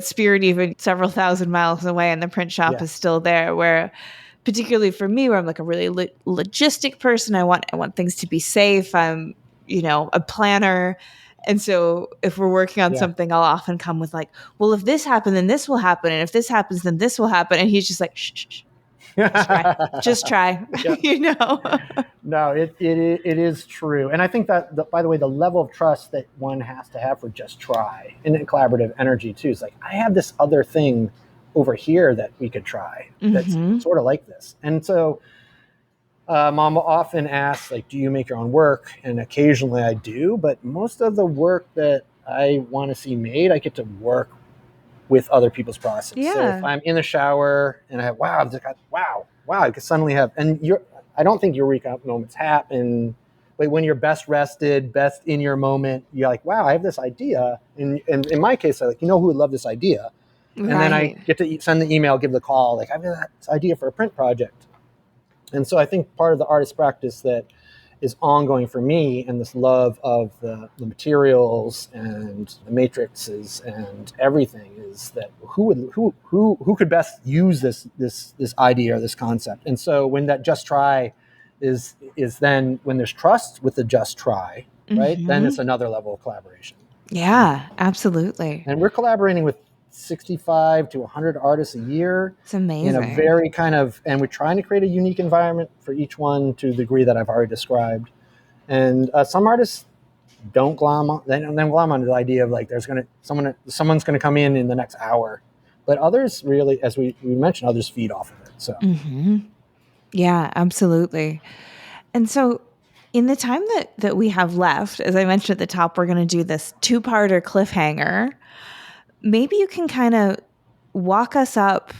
spirit, even several thousand miles away, and the print shop is still there, where particularly for me, where I'm like a really logistic person, I want things to be safe. I'm, a planner. And so if we're working on something, I'll often come with like, well, if this happened, then this will happen. And if this happens, then this will happen. And he's just like, shh, shh, shh. Just try. No, it is true. And I think that, by the way, the level of trust that one has to have for just try, and then collaborative energy too, is like, I have this other thing over here that we could try that's sort of like this. And so Mom often asks, like, do you make your own work? And occasionally I do, but most of the work that I want to see made, I get to work with other people's process. Yeah. So if I'm in the shower and I have, wow, I could suddenly have, and I don't think eureka moments happen, but when you're best rested, best in your moment, you're like, wow, I have this idea. And in my case, I like, who would love this idea? And then I get to send the email, give the call, like, I've got this idea for a print project. And so I think part of the artist practice that is ongoing for me, and this love of the materials and the matrices and everything, is that who could best use this idea or this concept. And so when that just try is then, when there's trust with the just try, right, then it's another level of collaboration. Yeah, absolutely. And we're collaborating with 65 to 100 artists a year. It's amazing. In a very and we're trying to create a unique environment for each one to the degree that I've already described. And some artists don't glom on, they don't glom onto the idea of like someone's gonna come in the next hour, but others really, as we mentioned, others feed off of it. So yeah, absolutely. And so in the time that we have left, as I mentioned at the top, we're going to do this 2-parter cliffhanger. Maybe you can kind of walk us up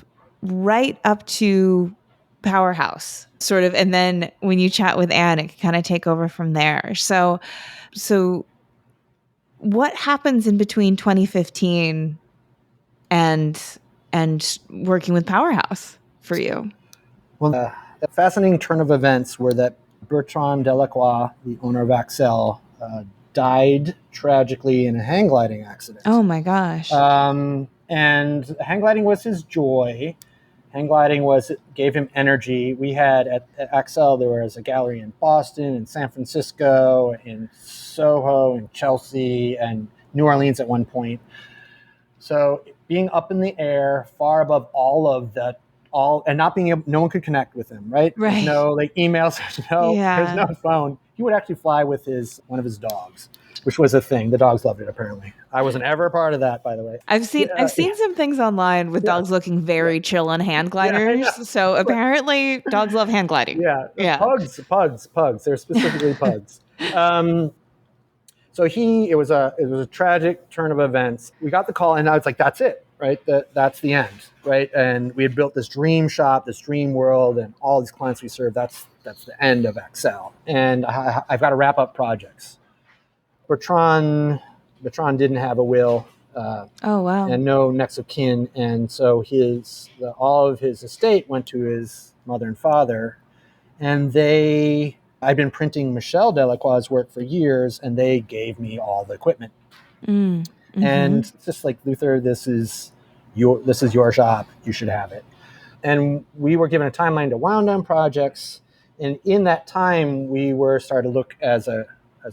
right up to Powerhouse, sort of, and then when you chat with Anne, it can kind of take over from there. So what happens in between 2015 and working with Powerhouse for you? well, the fascinating turn of events were that Bertrand Delacroix, the owner of Axel, died tragically in a hang gliding accident. Oh my gosh. And hang gliding was his joy. Hang gliding gave him energy. We had at Axel, there was a gallery in Boston, in San Francisco, in Soho, in Chelsea, and New Orleans at one point. So being up in the air, far above and not being able, no one could connect with him, right? Right. There's no like emails, there's no phone. He would actually fly with one of his dogs, which was a thing. The dogs loved it, apparently. I wasn't ever a part of that, by the way. I've seen some things online with dogs looking very chill on hand gliders. So apparently dogs love hand gliding. Yeah. Pugs. They're specifically pugs. So it was a tragic turn of events. We got the call, and I was like, that's it, right? That's the end, right? And we had built this dream shop, this dream world, and all these clients we serve. That's the end of Axel. And I've got to wrap up projects. Bertrand didn't have a will. Oh wow! And no next of kin, and so all of his estate went to his mother and father, and I'd been printing Michel Delacroix's work for years, and they gave me all the equipment. Mm-hmm. And it's just like, Luther, this is your shop. You should have it. And we were given a timeline to wound down projects, and in that time, we were starting to look as a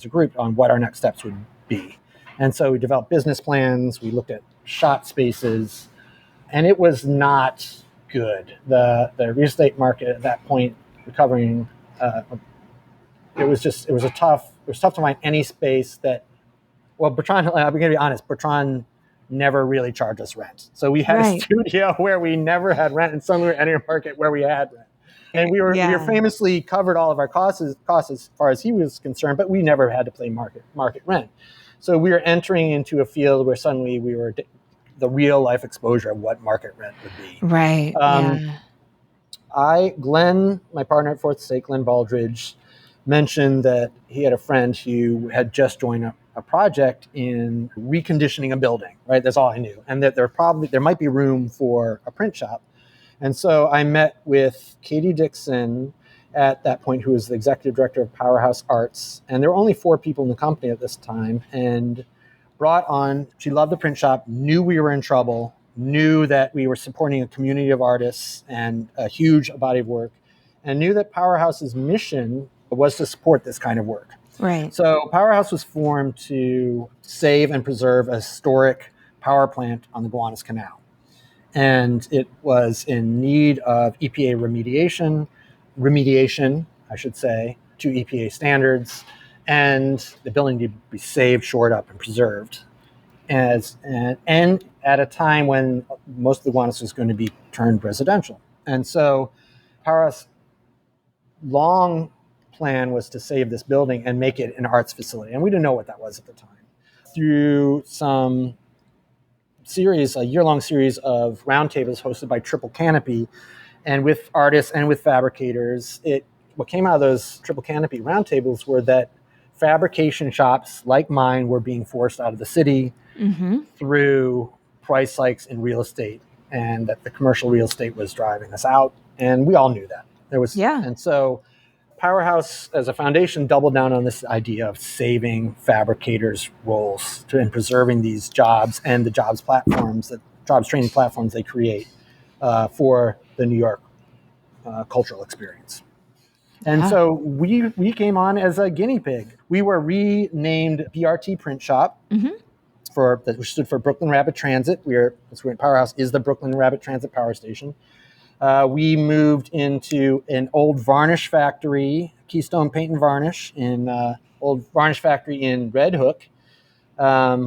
group on what our next steps would be. And so we developed business plans. We looked at shop spaces, and it was not good. The real estate market at that point recovering. It was tough to find any space that. Well, Bertrand, I'm going to be honest. Bertrand never really charged us rent. So we had a studio where we never had rent, and suddenly we were entering a market where we had rent. And we were famously covered all of our costs as far as he was concerned, but we never had to pay market rent. So we were entering into a field where suddenly we were the real life exposure of what market rent would be. Right. Glenn, my partner at Fourth Estate, Glenn Baldridge, mentioned that he had a friend who had just joined a project in reconditioning a building, right? That's all I knew. And that there might be room for a print shop. And so I met with Katie Dixon at that point, who was the executive director of Powerhouse Arts. And there were only 4 people in the company at this time. And she loved the print shop, knew we were in trouble, knew that we were supporting a community of artists and a huge body of work, and knew that Powerhouse's mission was to support this kind of work. Right. So Powerhouse was formed to save and preserve a historic power plant on the Gowanus Canal. And it was in need of EPA remediation, I should say, to EPA standards, and the building needed to be saved, shored up, and preserved. And at a time when most of the Gowanus was going to be turned residential. And so Powerhouse long plan was to save this building and make it an arts facility. And we didn't know what that was at the time. Through some a year-long series of roundtables hosted by Triple Canopy, and with artists and with fabricators, what came out of those Triple Canopy roundtables were that fabrication shops like mine were being forced out of the city through price hikes in real estate, and that the commercial real estate was driving us out. And we all knew that. And so Powerhouse, as a foundation, doubled down on this idea of saving fabricators' roles and preserving these jobs and the jobs training platforms they create for the New York cultural experience. And so we came on as a guinea pig. We were renamed BRT Print Shop which stood for Brooklyn Rapid Transit. Powerhouse is the Brooklyn Rapid Transit power station. We moved into an old varnish factory, Keystone Paint and Varnish, old varnish factory in Red Hook,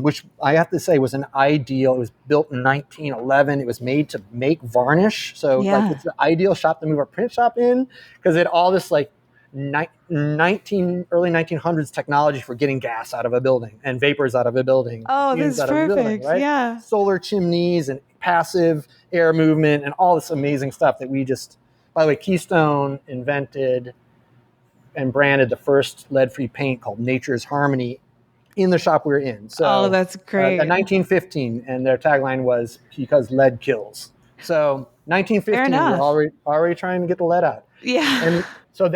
which I have to say was an ideal. It was built in 1911. It was made to make varnish. So it's the ideal shop to move our print shop in, because it had all this like early 1900s technology for getting gas out of a building and vapors out of a building. Oh, this is perfect. Building, right? Yeah. Solar chimneys and passive air movement and all this amazing stuff that by the way, Keystone invented and branded the first lead-free paint called Nature's Harmony in the shop we were in. So, that's great. In 1915, and their tagline was "Because lead kills." So 1915, we're already trying to get the lead out. Yeah. And so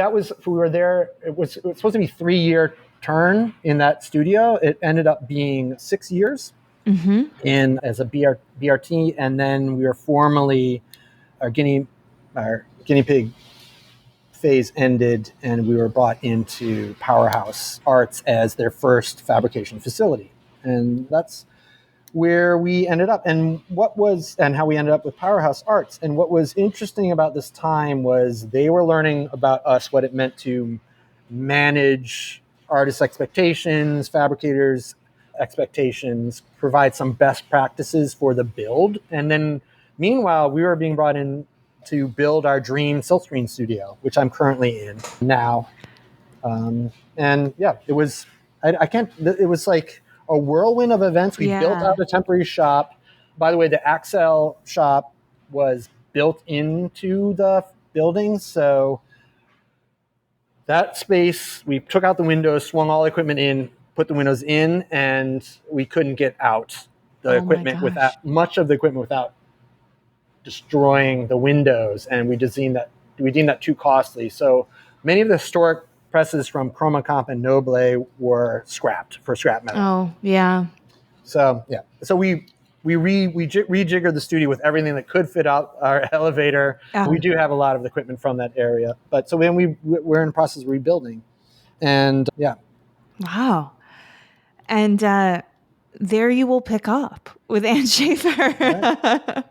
we were there. It was supposed to be 3-year turn in that studio. It ended up being 6 years as a BRT, and then we were formally our guinea pig phase ended, and we were brought into Powerhouse Arts as their first fabrication facility, and that's where we ended up, and how we ended up with Powerhouse Arts. And what was interesting about this time was they were learning about us, what it meant to manage artists' expectations, fabricators' expectations, provide some best practices for the build. And then meanwhile, we were being brought in to build our dream silkscreen studio, which I'm currently in now. It was like a whirlwind of events. We built out a temporary shop. By the way, the Axel shop was built into the building. So that space, we took out the windows, swung all the equipment in, put the windows in, and we couldn't get out the equipment without destroying the windows. And we deemed that too costly. So many of the historic presses from Chroma Comp and Noble were scrapped for scrap metal. Oh, yeah. So we rejiggered the studio with everything that could fit out our elevator. We do have a lot of the equipment from that area, but so then we're in the process of rebuilding, and Wow. And there you will pick up with Ann Shafer. Right.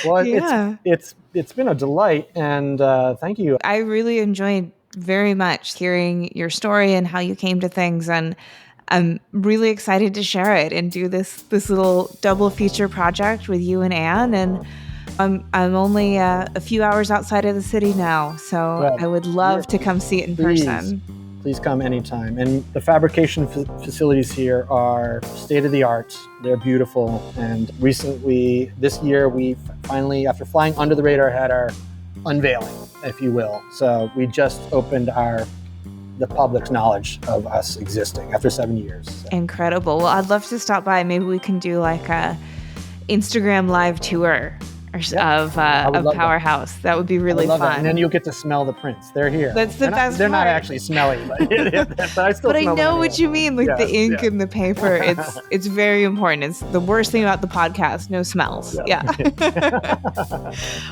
Well, it's been a delight, and thank you. I really enjoyed very much hearing your story and how you came to things, and I'm really excited to share it and do this little double feature project with you and Anne. And I'm only a few hours outside of the city now, so I would love to come see it in person. Please come anytime. And the fabrication facilities here are state-of-the-art. They're beautiful. And recently, this year, we finally, after flying under the radar, had our unveiling, if you will. So we just opened the public's knowledge of us existing after 7 years. So. Incredible. Well, I'd love to stop by. Maybe we can do like a Instagram live tour of Powerhouse. That would be really fun. And then you'll get to smell the prints. They're here. That's the best They're part. not actually smelly, but I still. But I smell know them what you mean, like the ink and the paper. It's very important. It's the worst thing about the podcast. No smells. Yeah.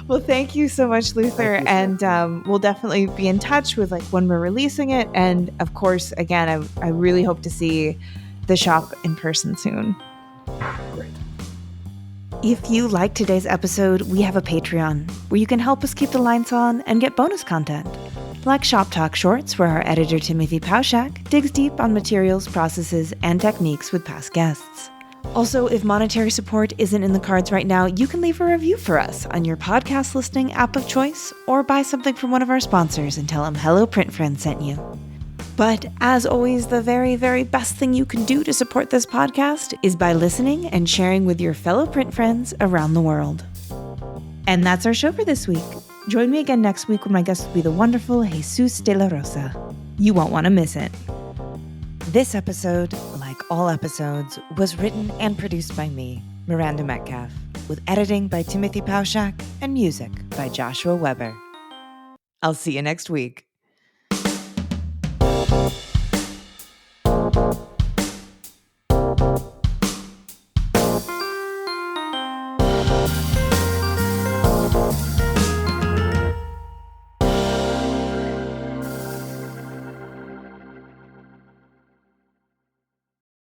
Well, thank you so much, Luther, and we'll definitely be in touch with like when we're releasing it. And of course, again, I really hope to see the shop in person soon. Great. If you like today's episode, we have a Patreon where you can help us keep the lights on and get bonus content, like Shop Talk Shorts, where our editor Timothy Pauschak digs deep on materials, processes, and techniques with past guests. Also, if monetary support isn't in the cards right now, you can leave a review for us on your podcast listening app of choice, or buy something from one of our sponsors and tell them Hello Print Friend sent you. But as always, the very, very best thing you can do to support this podcast is by listening and sharing with your fellow print friends around the world. And that's our show for this week. Join me again next week when my guest will be the wonderful Jesus de la Rosa. You won't want to miss it. This episode, like all episodes, was written and produced by me, Miranda Metcalf, with editing by Timothy Pauschak and music by Joshua Weber. I'll see you next week.